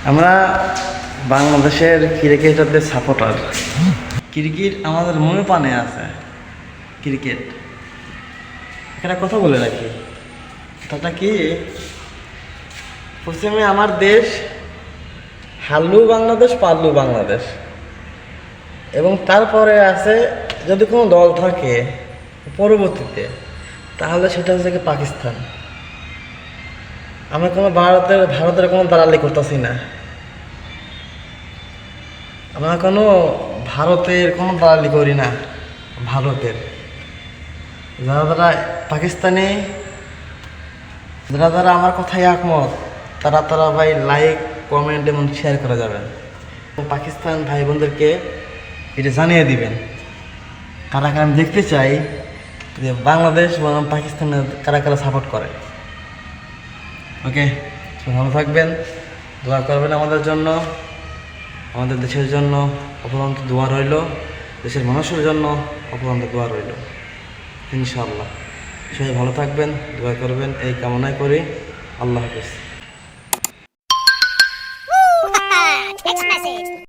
আমরা বাংলাদেশের ক্রিকেটারদের সাপোর্টার। ক্রিকেট আমাদের মনে প্রাণে আছে। ক্রিকেট একটা কথা বলে রাখি, কথাটা কি, প্রথমে আমার দেশ হারলু বাংলাদেশ, পারলু বাংলাদেশ, এবং তারপরে আছে যদি কোনো দল থাকে পরবর্তীতে, তাহলে সেটা হচ্ছে কি পাকিস্তান। আমরা কোনো ভারতের কোনো দালালি করতেছি না। আমরা কোনো ভারতের কোনো দালালি করি না। ভারতের যারা পাকিস্তানি, যারা আমার কথায় একমত, তারা ভাই লাইক, কমেন্ট এবং শেয়ার করে যাবেন। পাকিস্তান ভাই বোনদেরকে এটা জানিয়ে দিবেন, কারা কারা আমি দেখতে চাই যে বাংলাদেশ বনাম পাকিস্তানের কারা কারা সাপোর্ট করে। ওকে, ভালো থাকবেন, দোয়া করবেন আমাদের জন্য, আমাদের দেশের জন্য অপরন্ত দোয়া রইল, দেশের মানুষের জন্য অপরন্ত দোয়া রইল। ইনশাআল্লাহ সবাই ভালো থাকবেন, দোয়া করবেন, এই কামনাই করি। আল্লাহ হাফেজ।